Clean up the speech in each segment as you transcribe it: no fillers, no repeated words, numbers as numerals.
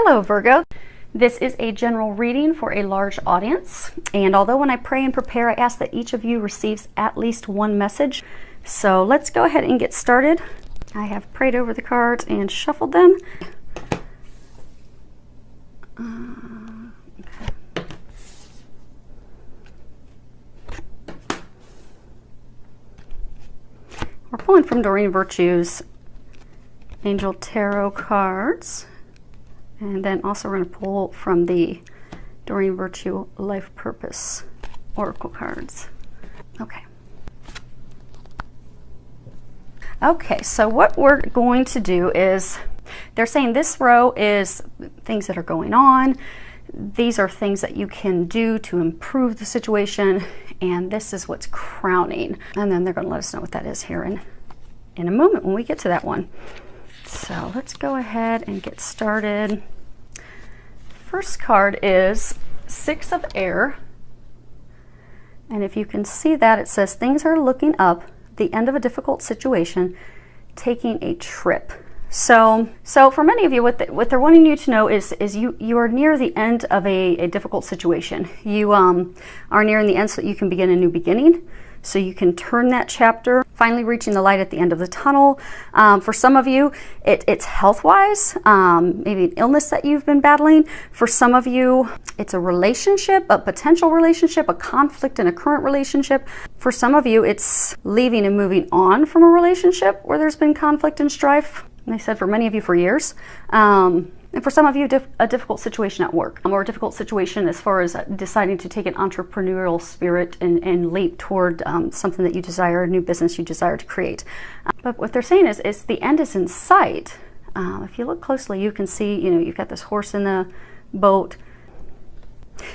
Hello Virgo. This is a general reading for a large audience, and although when I pray and prepare I ask that each of you receives at least one message, so let's go ahead and get started. I have prayed over the cards and shuffled them. Okay. We're pulling from Doreen Virtue's Angel Tarot cards. And then also we're going to pull from the Doreen Virtue Life Purpose Oracle cards. Okay, so what we're going to do is, they're saying this row is things that are going on. These are things that you can do to improve the situation. And this is what's crowning. And then they're going to let us know what that is here in a moment when we get to that one. So let's go ahead and get started. First card is Six of Air. And if you can see that, it says things are looking up, the end of a difficult situation, taking a trip. So for many of you, what they're wanting you to know is you are near the end of a difficult situation. You are nearing the end so that you can begin a new beginning. So you can turn that chapter, finally reaching the light at the end of the tunnel. For some of you, it's health-wise, maybe an illness that you've been battling. For some of you, it's a relationship, a potential relationship, a conflict in a current relationship. For some of you, it's leaving and moving on from a relationship where there's been conflict and strife. And they said for many of you for years. And for some of you, a difficult situation at work, or a difficult situation as far as deciding to take an entrepreneurial spirit and leap toward something that you desire, a new business you desire to create. But what they're saying is the end is in sight. If you look closely, you can see, you've got this horse in the boat.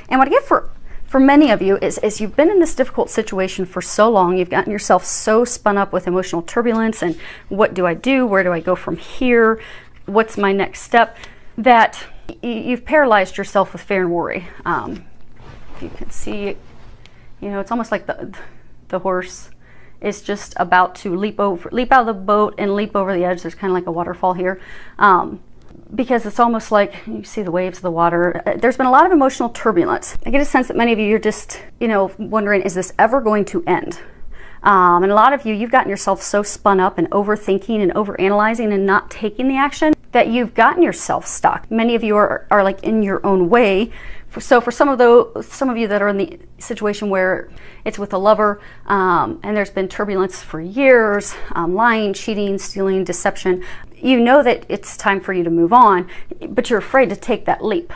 And what I get for many of you is you've been in this difficult situation for so long, you've gotten yourself so spun up with emotional turbulence and what do I do? Where do I go from here? What's my next step? That you've paralyzed yourself with fear and worry. You can see, it's almost like the horse is just about to leap out of the boat and leap over the edge. There's kind of like a waterfall here. Because it's almost like you see the waves of the water. There's been a lot of emotional turbulence. I get a sense that many of you, you're just, wondering, is this ever going to end? And a lot of you, you've gotten yourself so spun up and overthinking and overanalyzing and not taking the action that you've gotten yourself stuck. Many of you are like in your own way. So for some of you that are in the situation where it's with a lover, and there's been turbulence for years, lying, cheating, stealing, deception, you know that it's time for you to move on, but you're afraid to take that leap.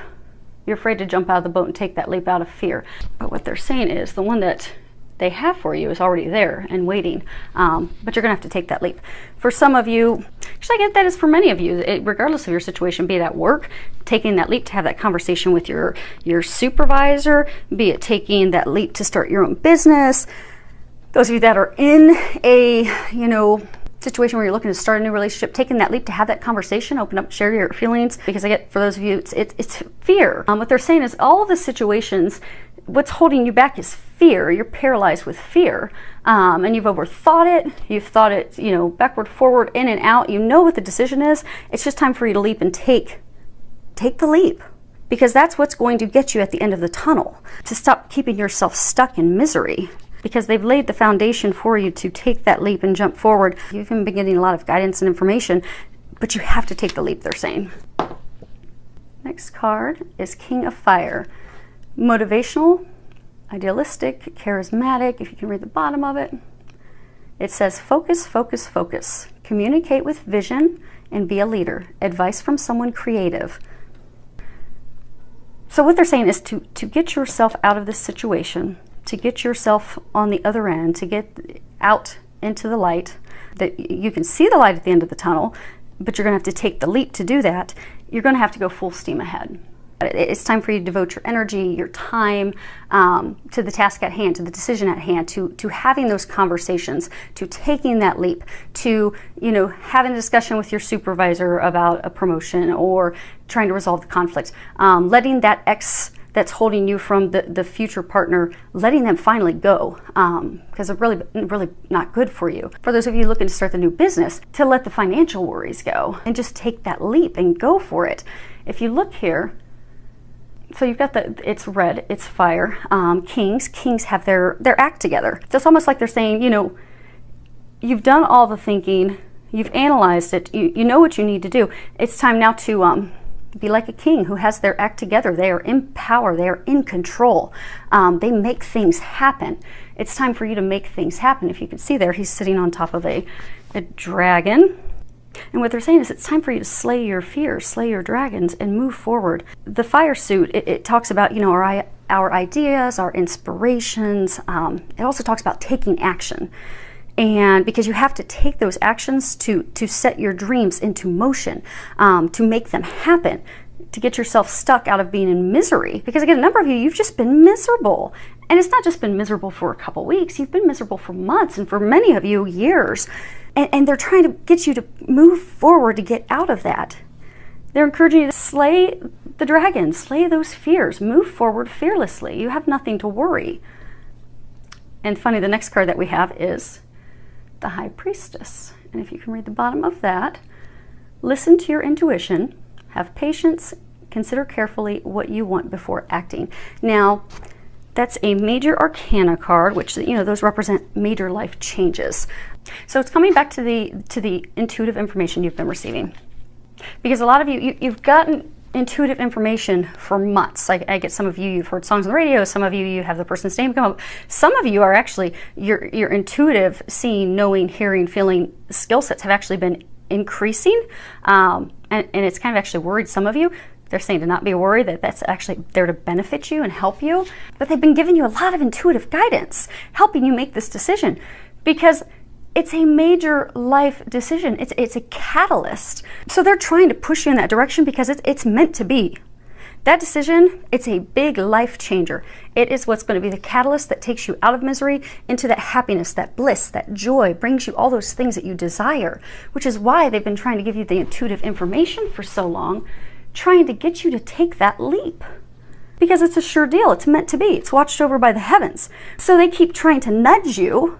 You're afraid to jump out of the boat and take that leap out of fear. But what they're saying is the one that they have for you is already there and waiting, but you're gonna have to take that leap. For some of you, actually I get that is for many of you, regardless of your situation, be it at work, taking that leap to have that conversation with your supervisor, be it taking that leap to start your own business. Those of you that are in a, situation where you're looking to start a new relationship, taking that leap to have that conversation, open up, share your feelings, because I get for those of you, it's fear. What they're saying is all of the situations, what's holding you back is fear. You're paralyzed with fear, and you've overthought it. You've thought it, backward, forward, in and out. You know what the decision is. It's just time for you to leap and take the leap, because that's what's going to get you at the end of the tunnel, to stop keeping yourself stuck in misery, because they've laid the foundation for you to take that leap and jump forward. You've been getting a lot of guidance and information, but you have to take the leap, they're saying. Next card is King of Fire. Motivational, idealistic, charismatic. If you can read the bottom of it, it says focus, focus, focus. Communicate with vision and be a leader. Advice from someone creative. So what they're saying is to get yourself out of this situation, to get yourself on the other end, to get out into the light, that you can see the light at the end of the tunnel, but you're going to have to take the leap to do that. You're going to have to go full steam ahead. It's time for you to devote your energy, your time to the task at hand, to the decision at hand, to having those conversations, to taking that leap, to having a discussion with your supervisor about a promotion or trying to resolve the conflict, letting that ex that's holding you from the future partner, letting them finally go, because it's really not good for you. For those of you looking to start the new business, to let the financial worries go and just take that leap and go for it. If you look here, so you've got it's red, it's fire. Kings have their act together. So it's almost like they're saying, you know, you've done all the thinking, you've analyzed it, you know what you need to do. It's time now to be like a king who has their act together. They are in power, they are in control. They make things happen. It's time for you to make things happen. If you can see there, he's sitting on top of a dragon. And what they're saying is it's time for you to slay your fears, slay your dragons, and move forward. The fire suit, it talks about, you know, our ideas, our inspirations. It also talks about taking action. And because you have to take those actions to set your dreams into motion, to make them happen, to get yourself stuck out of being in misery. Because again, a number of you, you've just been miserable. And it's not just been miserable for a couple weeks, you've been miserable for months, and for many of you, years. And they're trying to get you to move forward to get out of that. They're encouraging you to slay the dragon, slay those fears, move forward fearlessly. You have nothing to worry. And funny, the next card that we have is the High Priestess. And if you can read the bottom of that, listen to your intuition, have patience, consider carefully what you want before acting. Now, that's a major arcana card, which, you know, those represent major life changes. So it's coming back to the intuitive information you've been receiving. Because a lot of you've gotten intuitive information for months. I get some of you, you've heard songs on the radio, some of you have the person's name come up. Some of you are actually, your intuitive seeing, knowing, hearing, feeling skill sets have actually been increasing. And it's kind of actually worried some of you. They're saying to not be worried, that that's actually there to benefit you and help you. But they've been giving you a lot of intuitive guidance, helping you make this decision. Because it's a major life decision. It's a catalyst. So they're trying to push you in that direction because it's meant to be. That decision, it's a big life changer. It is what's going to be the catalyst that takes you out of misery into that happiness, that bliss, that joy, brings you all those things that you desire, which is why they've been trying to give you the intuitive information for so long, trying to get you to take that leap. Because it's a sure deal. It's meant to be. It's watched over by the heavens. So they keep trying to nudge you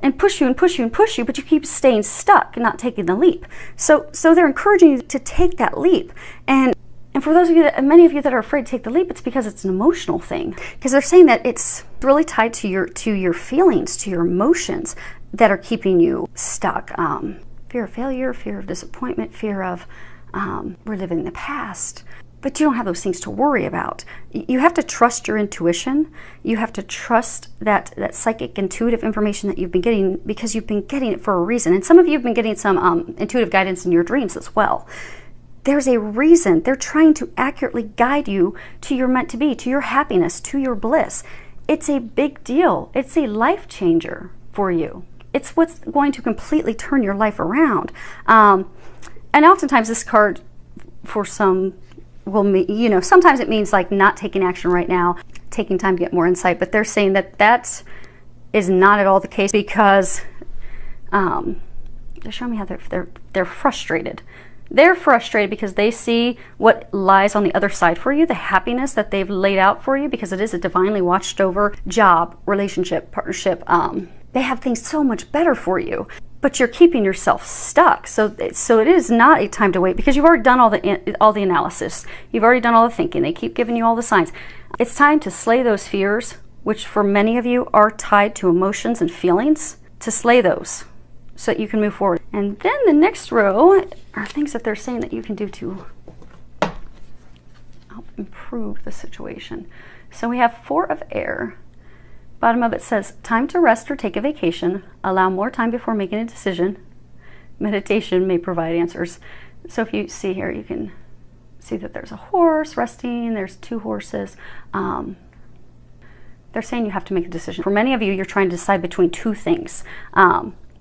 and push you and push you and push you, but you keep staying stuck and not taking the leap. So they're encouraging you to take that leap. And for those of you many of you that are afraid to take the leap, it's because it's an emotional thing. Because they're saying that it's really tied to your feelings, to your emotions that are keeping you stuck. Fear of failure, fear of disappointment, fear of reliving the past. But you don't have those things to worry about. You have to trust your intuition. You have to trust that psychic intuitive information that you've been getting, because you've been getting it for a reason. And some of you have been getting some intuitive guidance in your dreams as well. There's a reason. They're trying to accurately guide you to your meant to be, to your happiness, to your bliss. It's a big deal. It's a life changer for you. It's what's going to completely turn your life around. And oftentimes this card, for some, will mean, you know, sometimes it means like not taking action right now, taking time to get more insight. But they're saying that is not at all the case, because they're showing me how they're frustrated. They're frustrated because they see what lies on the other side for you, the happiness that they've laid out for you, because it is a divinely watched over job, relationship, partnership. They have things so much better for you, but you're keeping yourself stuck. So it is not a time to wait, because you've already done all the analysis. You've already done all the thinking. They keep giving you all the signs. It's time to slay those fears, which for many of you are tied to emotions and feelings, to slay those so that you can move forward. And then the next row are things that they're saying that you can do to help improve the situation. So we have 4 of air. Bottom of it says, time to rest or take a vacation. Allow more time before making a decision. Meditation may provide answers. So if you see here, you can see that there's a horse resting. There's 2 horses. They're saying you have to make a decision. For many of you, you're trying to decide between 2 things.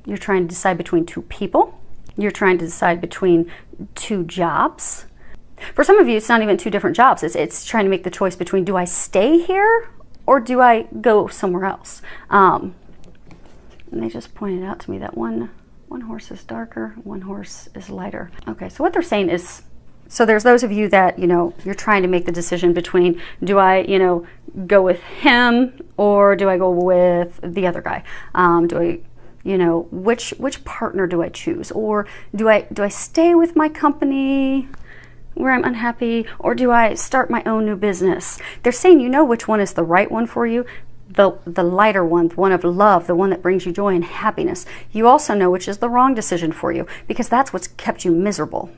You're trying to decide between 2 people. You're trying to decide between 2 jobs. For some of you, it's not even 2 different jobs. It's trying to make the choice between, do I stay here or do I go somewhere else? And they just pointed out to me that one horse is darker, one horse is lighter. Okay, so what they're saying is So there's those of you that, you're trying to make the decision between, do I, go with him or do I go with the other guy? Do I, which partner do I choose? Or do I stay with my company where I'm unhappy, or do I start my own new business? They're saying which one is the right one for you, the lighter one, the one of love, the one that brings you joy and happiness. You also know which is the wrong decision for you, because that's what's kept you miserable.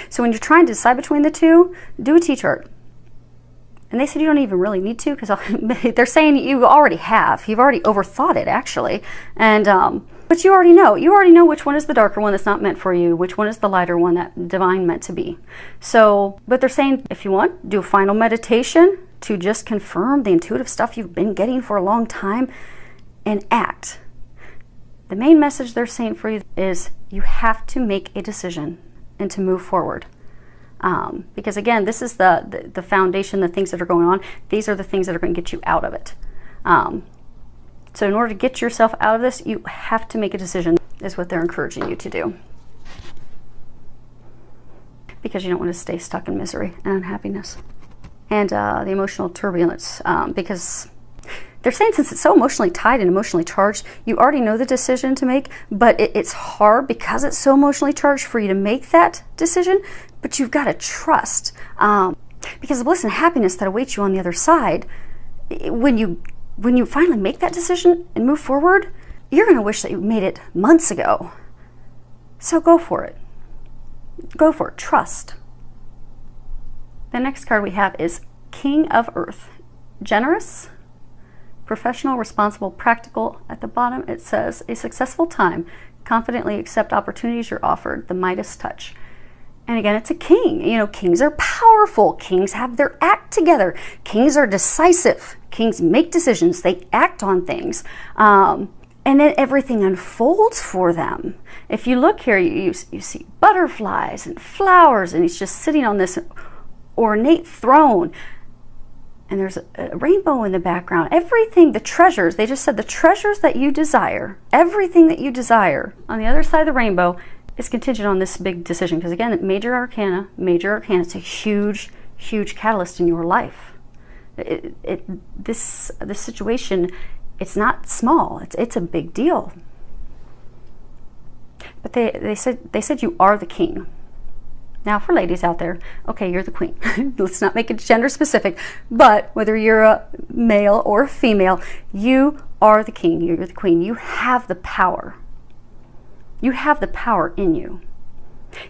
So when you're trying to decide between the two, do a T-chart. And they said you don't even really need to, because they're saying you already have. You've already overthought it, actually. And but you already know. You already know which one is the darker one that's not meant for you, which one is the lighter one that divine meant to be. So, but they're saying if you want, do a final meditation to just confirm the intuitive stuff you've been getting for a long time, and act. The main message they're saying for you is you have to make a decision and to move forward. Because again, this is the foundation, the things that are going on. These are the things that are going to get you out of it. So in order to get yourself out of this, you have to make a decision, is what they're encouraging you to do. Because you don't want to stay stuck in misery and unhappiness. And the emotional turbulence, because they're saying since it's so emotionally tied and emotionally charged, you already know the decision to make, but it's hard because it's so emotionally charged for you to make that decision, but you've got to trust. Because the bliss and happiness that awaits you on the other side, when you finally make that decision and move forward, you're going to wish that you made it months ago. So go for it. Go for it. Trust. The next card we have is King of Earth. Generous, professional, responsible, practical. At the bottom it says, a successful time. Confidently accept opportunities you're offered. The Midas touch. And again, it's a king. Kings are powerful. Kings have their act together. Kings are decisive. Kings make decisions. They act on things. And then everything unfolds for them. If you look here, you see butterflies and flowers, and he's just sitting on this ornate throne. And there's a rainbow in the background. Everything, the treasures, they just said the treasures that you desire, everything that you desire on the other side of the rainbow is contingent on this big decision. Because again, major arcana, it's a huge, huge catalyst in your life. This situation, it's not small. It's a big deal. But they said you are the king. Now, for ladies out there, okay, you're the queen. Let's not make it gender specific, but whether you're a male or a female, you are the king. You're the queen. You have the power. You have the power in you.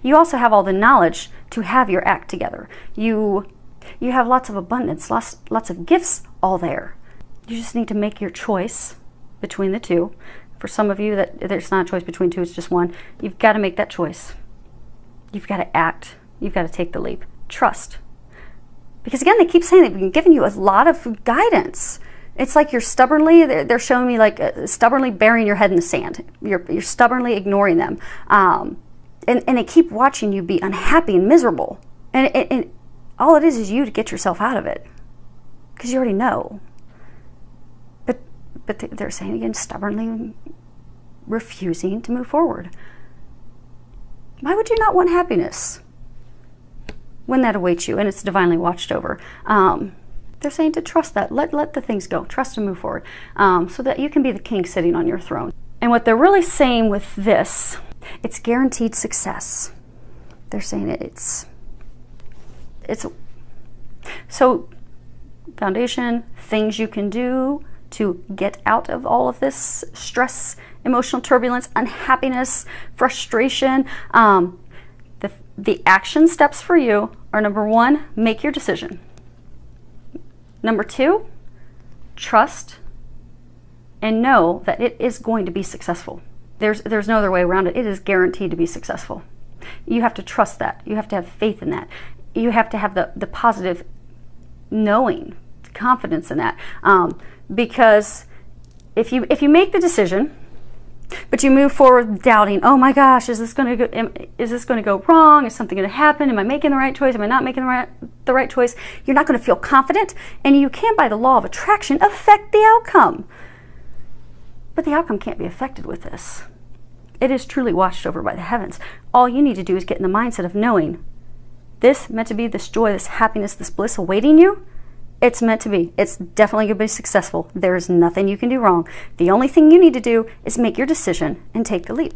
You also have all the knowledge to have your act together. You have lots of abundance, lots of gifts all there. You just need to make your choice between the two. For some of you, that there's not a choice between two, it's just one. You've got to make that choice. You've got to act. You've got to take the leap. Trust. Because again, they keep saying they've been giving you a lot of guidance. It's like you're stubbornly, they're showing me like stubbornly burying your head in the sand. You're stubbornly ignoring them. And they keep watching you be unhappy and miserable. And all it is you to get yourself out of it. Because you already know. But they're saying again, stubbornly refusing to move forward. Why would you not want happiness when that awaits you and it's divinely watched over? They're saying to trust that. Let the things go. Trust and move forward so that you can be the king sitting on your throne. And what they're really saying with this, it's guaranteed success. They're saying it's so foundation, things you can do to get out of all of this stress, emotional turbulence, unhappiness, frustration. The action steps for you are: number one, make your decision. Number two, trust and know that it is going to be successful. There's no other way around it. It is guaranteed to be successful. You have to trust that. You have to have faith in that. You have to have the positive knowing, confidence in that. Because if you make the decision, but you move forward doubting, oh my gosh, is this going to go wrong? Is something going to happen? Am I making the right choice? Am I not making the right choice? You're not going to feel confident, and you can, by the law of attraction, affect the outcome. But the outcome can't be affected with this. It is truly watched over by the heavens. All you need to do is get in the mindset of knowing this meant to be, this joy, this happiness, this bliss awaiting you, it's meant to be. It's definitely going to be successful. There's nothing you can do wrong. The only thing you need to do is make your decision and take the leap.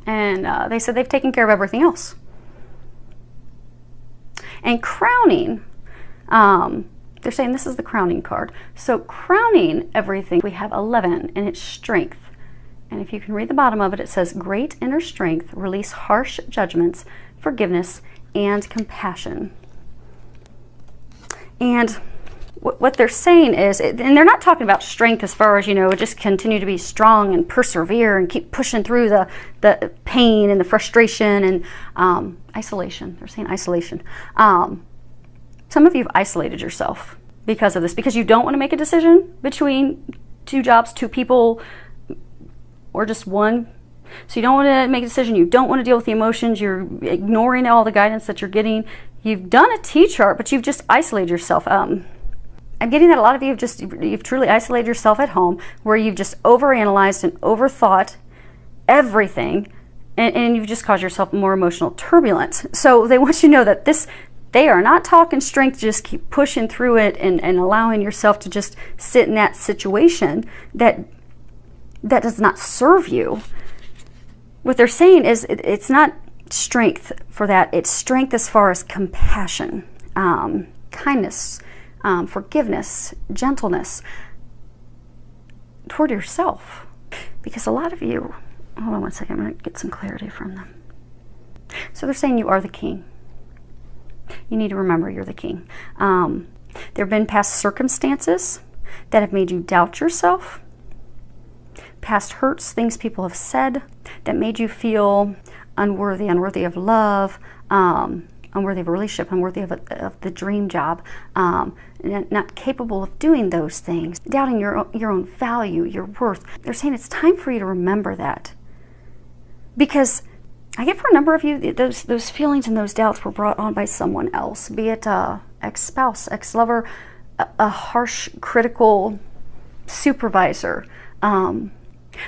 And they said they've taken care of everything else. And crowning, they're saying this is the crowning card. So crowning everything, we have 11, and it's strength. And if you can read the bottom of it, it says, great inner strength, release harsh judgments, forgiveness, and compassion. And what they're saying is, and they're not talking about strength as far as, you know, just continue to be strong and persevere and keep pushing through the pain and the frustration and isolation. They're saying isolation. Some of you have isolated yourself because of this, because you don't want to make a decision between 2 jobs, 2 people, or just one. So you don't want to make a decision. You don't want to deal with the emotions. You're ignoring all the guidance that you're getting. You've done a T-chart, but you've just isolated yourself. I'm getting that a lot of you you've truly isolated yourself at home, where you've just overanalyzed and overthought everything, and you've just caused yourself more emotional turbulence. So they want you to know that they are not talking strength, just keep pushing through it and allowing yourself to just sit in that situation that does not serve you. What they're saying is it's not strength for that. It's strength as far as compassion, kindness, forgiveness, gentleness toward yourself. Because a lot of you, hold on one second, I'm going to get some clarity from them. So they're saying you are the king. You need to remember you're the king. There have been past circumstances that have made you doubt yourself. Past hurts, things people have said that made you feel unworthy of love, unworthy of a relationship, unworthy of the dream job, not capable of doing those things, doubting your own value, your worth. They're saying it's time for you to remember that. Because I get for a number of you, those feelings and those doubts were brought on by someone else, be it ex-spouse, ex-lover, a harsh, critical supervisor.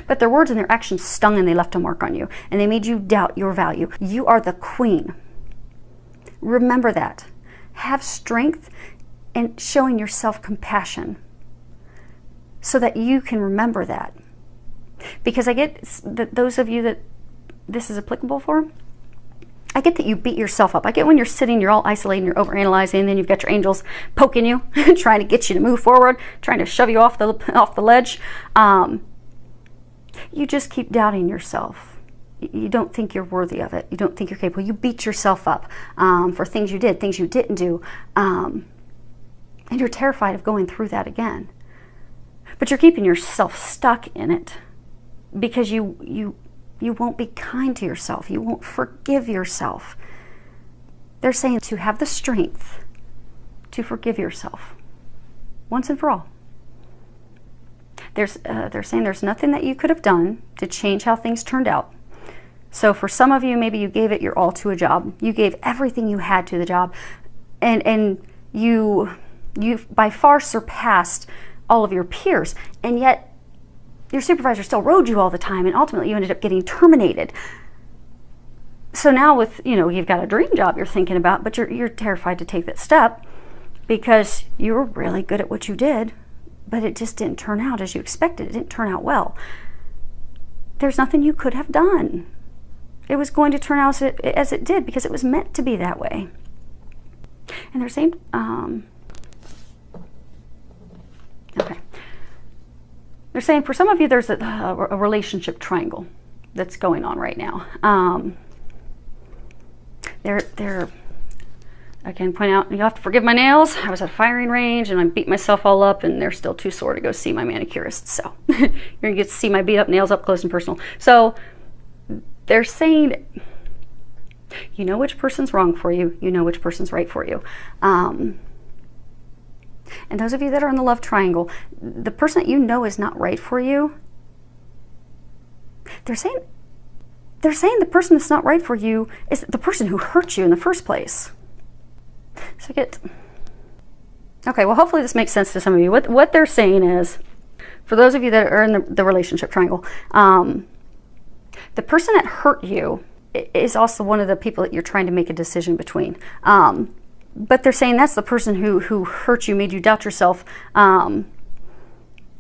But their words and their actions stung, and they left a mark on you, and they made you doubt your value. You are the queen. Remember that. Have strength and showing yourself compassion so that you can remember that. Because I get that those of you that this is applicable for, I get that you beat yourself up. I get when you're sitting, you're all isolating, you're overanalyzing, and then you've got your angels poking you, trying to get you to move forward, trying to shove you off the ledge. You just keep doubting yourself. You don't think you're worthy of it. You don't think you're capable. You beat yourself up for things you did, things you didn't do. And you're terrified of going through that again. But you're keeping yourself stuck in it because you won't be kind to yourself. You won't forgive yourself. They're saying to have the strength to forgive yourself once and for all. They're saying there's nothing that you could have done to change how things turned out. So for some of you, maybe you gave it your all to a job. You gave everything you had to the job, and you by far surpassed all of your peers, and yet your supervisor still rode you all the time, and ultimately you ended up getting terminated. So now with, you've got a dream job you're thinking about, but you're terrified to take that step because you were really good at what you did, but it just didn't turn out as you expected. It didn't turn out well. There's nothing you could have done. It was going to turn out as it did because it was meant to be that way. And they're saying, okay. They're saying for some of you there's a relationship triangle that's going on right now. They're again, point out, you have to forgive my nails. I was at a firing range and I beat myself all up, and they're still too sore to go see my manicurist. So you're gonna get to see my beat up nails up close and personal. So they're saying, you know which person's wrong for you. You know which person's right for you. And those of you that are in the love triangle, the person that you know is not right for you, they're saying the person that's not right for you is the person who hurt you in the first place. So okay, well, hopefully this makes sense to some of you. What they're saying is, for those of you that are in the relationship triangle, the person that hurt you is also one of the people that you're trying to make a decision between. But they're saying that's the person who hurt you, made you doubt yourself, and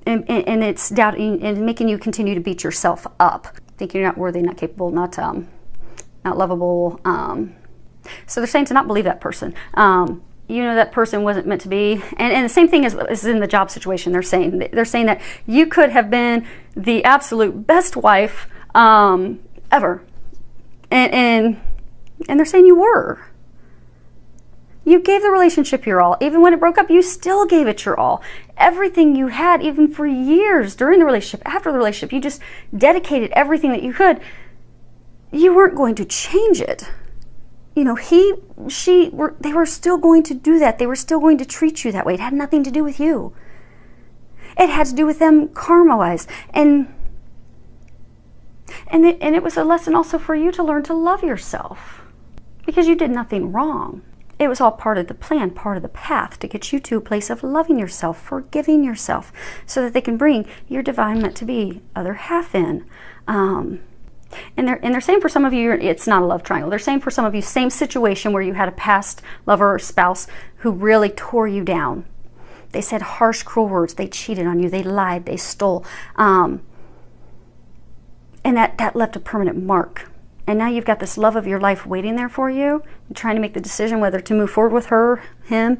it's doubting and making you continue to beat yourself up, thinking you're not worthy, not capable, not lovable. So they're saying to not believe that person. You know that person wasn't meant to be. And the same thing is in the job situation. They're saying that you could have been the absolute best wife ever. And they're saying you were. You gave the relationship your all. Even when it broke up, you still gave it your all. Everything you had, even for years during the relationship, after the relationship, you just dedicated everything that you could. You weren't going to change it. You know, they were still going to do that. They were still going to treat you that way. It had nothing to do with you. It had to do with them karma-wise. And it was a lesson also for you to learn to love yourself, because you did nothing wrong. It was all part of the plan, part of the path to get you to a place of loving yourself, forgiving yourself, so that they can bring your divine meant to be other half in. And they're saying for some of you, it's not a love triangle. They're saying for some of you, same situation where you had a past lover or spouse who really tore you down. They said harsh, cruel words. They cheated on you. They lied. They stole. And that left a permanent mark. And now you've got this love of your life waiting there for you, and trying to make the decision whether to move forward with her, him,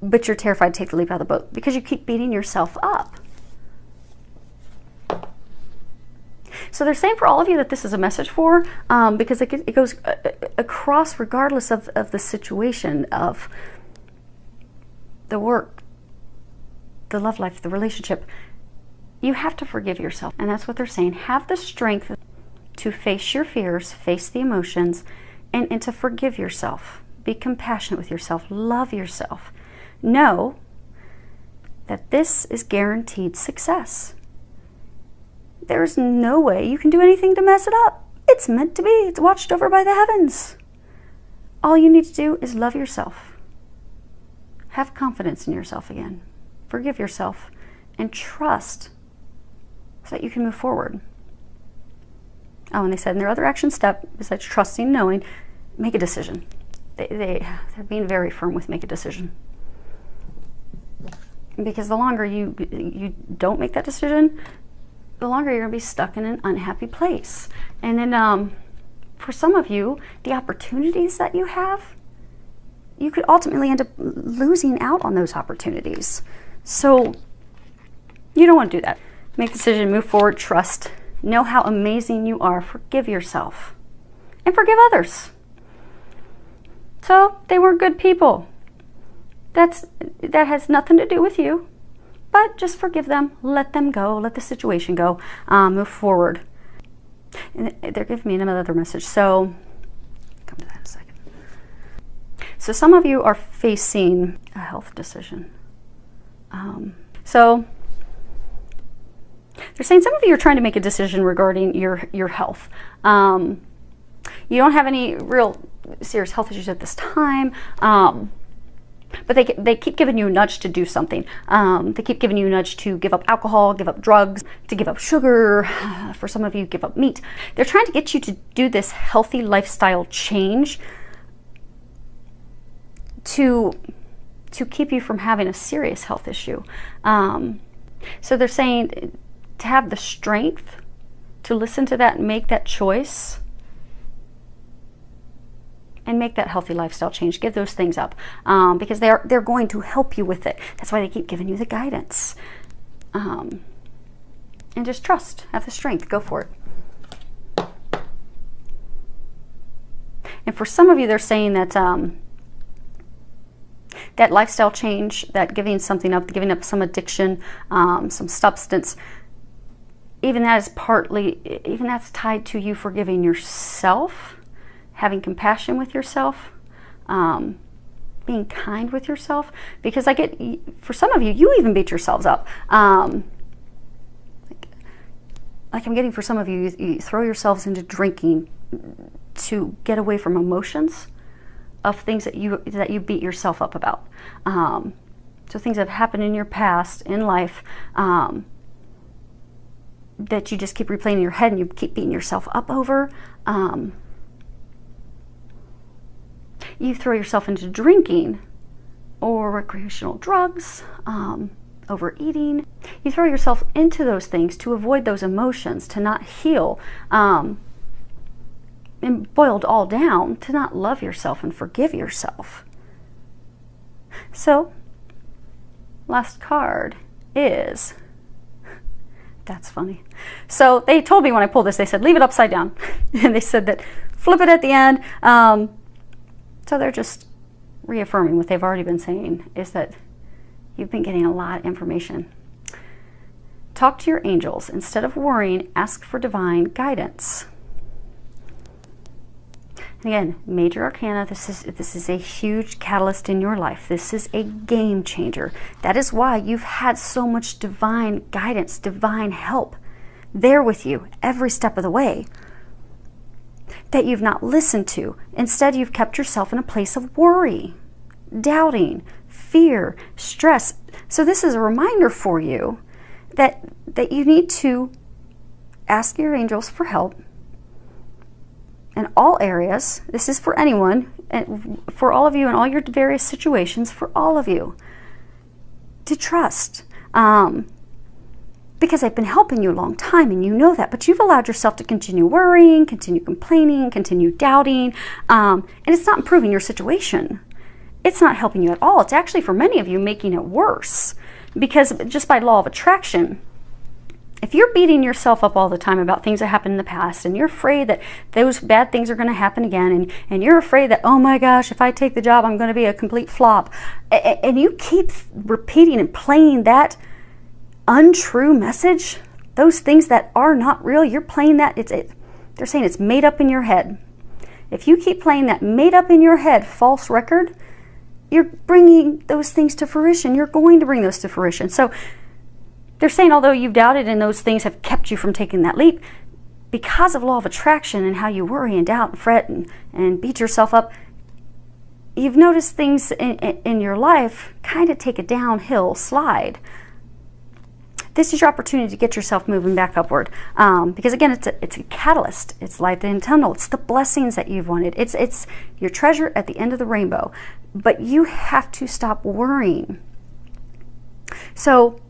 but you're terrified to take the leap out of the boat because you keep beating yourself up. So they're saying for all of you that this is a message for, because it goes across regardless of the situation, of the work, the love life, the relationship. You have to forgive yourself. And that's what they're saying. Have the strength to face your fears, face the emotions, and to forgive yourself. Be compassionate with yourself. Love yourself. Know that this is guaranteed success. There's no way you can do anything to mess it up. It's meant to be. It's watched over by the heavens. All you need to do is love yourself. Have confidence in yourself again. Forgive yourself and trust so that you can move forward. Oh, and they said in their other action step, besides trusting, knowing, make a decision. They're being very firm with make a decision. Because the longer you don't make that decision, the longer you're going to be stuck in an unhappy place. And then for some of you, the opportunities that you have, you could ultimately end up losing out on those opportunities. So you don't want to do that. Make a decision, move forward, trust. Know how amazing you are. Forgive yourself. And forgive others. So they were good people. That has nothing to do with you. But just forgive them. Let them go. Let the situation go. Move forward. And they're giving me another message. So, come to that in a second. So some of you are facing a health decision. So they're saying some of you are trying to make a decision regarding your health. You don't have any real serious health issues at this time, but they keep giving you a nudge to do something. They keep giving you a nudge to give up alcohol, give up drugs, to give up sugar. For some of you, give up meat. They're trying to get you to do this healthy lifestyle change to keep you from having a serious health issue. So they're saying to have the strength to listen to that and make that choice and make that healthy lifestyle change. Give those things up because they're going to help you with it. That's why they keep giving you the guidance. And just trust. Have the strength. Go for it. And for some of you, they're saying that that lifestyle change, that giving something up, giving up some addiction, some substance, even that's tied to you forgiving yourself, having compassion with yourself, being kind with yourself. Because for some of you, you even beat yourselves up. Like I'm getting for some of you, you throw yourselves into drinking to get away from emotions of things that you beat yourself up about. So things that have happened in your past, in life, that you just keep replaying in your head and you keep beating yourself up over. you throw yourself into drinking or recreational drugs, overeating. You throw yourself into those things to avoid those emotions, to not heal, and boiled all down, to not love yourself and forgive yourself. So, last card is, that's funny. So they told me when I pulled this, they said, leave it upside down. And they said that flip it at the end. So they're just reaffirming what they've already been saying, is that you've been getting a lot of information. Talk to your angels. Instead of worrying, ask for divine guidance. And again, major arcana, this is a huge catalyst in your life. This is a game changer. That is why you've had so much divine guidance, divine help there with you every step of the way that you've not listened to. Instead, you've kept yourself in a place of worry, doubting, fear, stress. So this is a reminder for you that you need to ask your angels for help in all areas. This is for anyone, and for all of you in all your various situations, for all of you to trust. Because I've been helping you a long time and you know that, but you've allowed yourself to continue worrying, continue complaining, continue doubting, and it's not improving your situation. It's not helping you at all. It's actually, for many of you, making it worse, because just by law of attraction, if you're beating yourself up all the time about things that happened in the past, and you're afraid that those bad things are going to happen again, and you're afraid that, oh my gosh, if I take the job, I'm going to be a complete flop, and you keep repeating and playing that untrue message, those things that are not real, you're playing that, they're saying it's made up in your head. If you keep playing that made up in your head false record, you're bringing those things to fruition. You're going to bring those to fruition. So they're saying, although you've doubted and those things have kept you from taking that leap, because of law of attraction and how you worry and doubt and fret and beat yourself up, you've noticed things in your life kind of take a downhill slide. This is your opportunity to get yourself moving back upward. Because again, it's a catalyst. It's light in the tunnel. It's the blessings that you've wanted. It's your treasure at the end of the rainbow. But you have to stop worrying. So,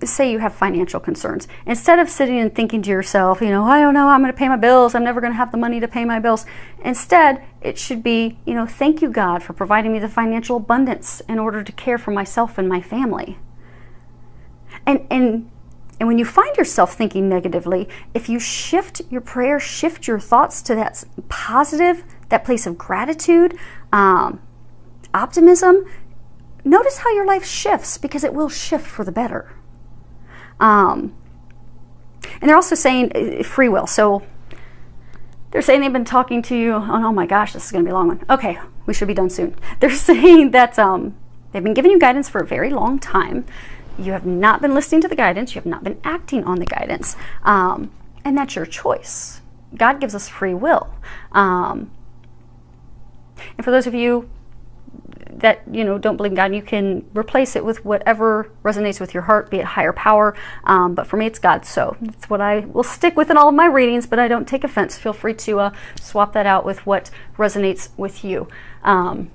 say you have financial concerns. Instead of sitting and thinking to yourself, I don't know, I'm going to pay my bills. I'm never going to have the money to pay my bills. Instead, it should be, thank you, God, for providing me the financial abundance in order to care for myself and my family. And when you find yourself thinking negatively, if you shift your prayer, shift your thoughts to that positive, that place of gratitude, optimism, notice how your life shifts, because it will shift for the better. And they're also saying free will. So they're saying they've been talking to you. Oh my gosh, this is going to be a long one. Okay, we should be done soon. They're saying that they've been giving you guidance for a very long time. You have not been listening to the guidance. You have not been acting on the guidance. And that's your choice. God gives us free will. And for those of you that don't believe in God, you can replace it with whatever resonates with your heart, be it higher power. But for me, it's God. So that's what I will stick with in all of my readings, but I don't take offense. Feel free to swap that out with what resonates with you. But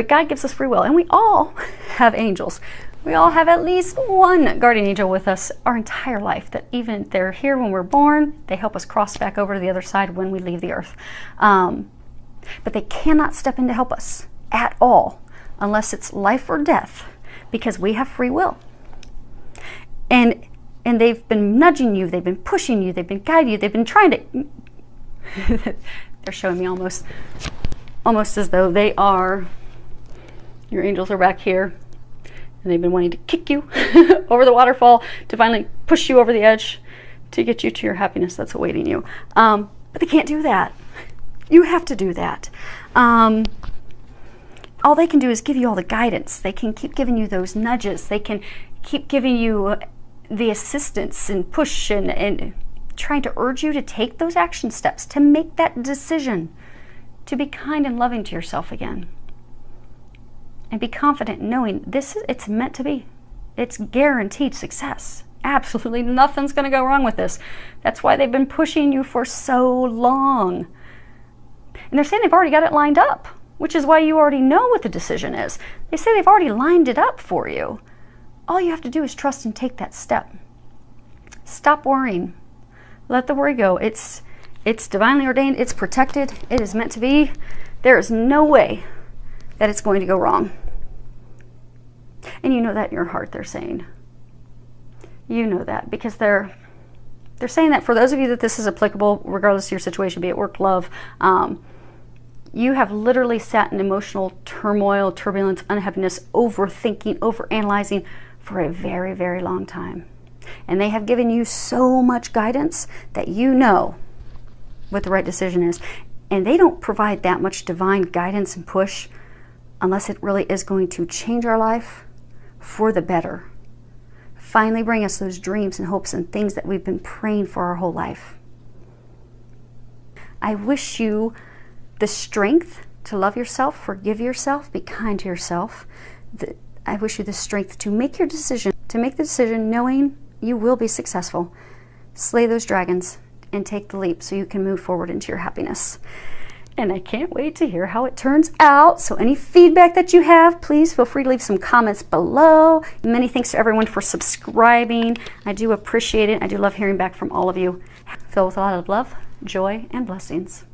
God gives us free will, and we all have angels. We all have at least one guardian angel with us our entire life, that even if they're here when we're born, they help us cross back over to the other side when we leave the earth. But they cannot step in to help us at all unless it's life or death, because we have free will. And they've been nudging you, they've been pushing you, they've been guiding you, they've been trying to... They're showing me almost as though they are... Your angels are back here. And they've been wanting to kick you over the waterfall to finally push you over the edge to get you to your happiness that's awaiting you. But they can't do that. You have to do that. All they can do is give you all the guidance. They can keep giving you those nudges. They can keep giving you the assistance and push and trying to urge you to take those action steps, to make that decision, to be kind and loving to yourself again. And be confident knowing it's meant to be. It's guaranteed success. Absolutely nothing's going to go wrong with this. That's why they've been pushing you for so long. And they're saying they've already got it lined up, which is why you already know what the decision is. They say they've already lined it up for you. All you have to do is trust and take that step. Stop worrying. Let the worry go. It's divinely ordained. It's protected. It is meant to be. There is no way that it's going to go wrong. And you know that in your heart, they're saying. You know that because they're saying that for those of you that this is applicable, regardless of your situation, be it work, love, you have literally sat in emotional turmoil, turbulence, unhappiness, overthinking, overanalyzing for a very, very long time. And they have given you so much guidance that you know what the right decision is. And they don't provide that much divine guidance and push unless it really is going to change our life for the better. Finally bring us those dreams and hopes and things that we've been praying for our whole life. I wish you the strength to love yourself, forgive yourself, be kind to yourself. I wish you the strength to make your decision, to make the decision knowing you will be successful. Slay those dragons and take the leap so you can move forward into your happiness. And I can't wait to hear how it turns out. So any feedback that you have, please feel free to leave some comments below. Many thanks to everyone for subscribing. I do appreciate it. I do love hearing back from all of you. Filled with a lot of love, joy, and blessings.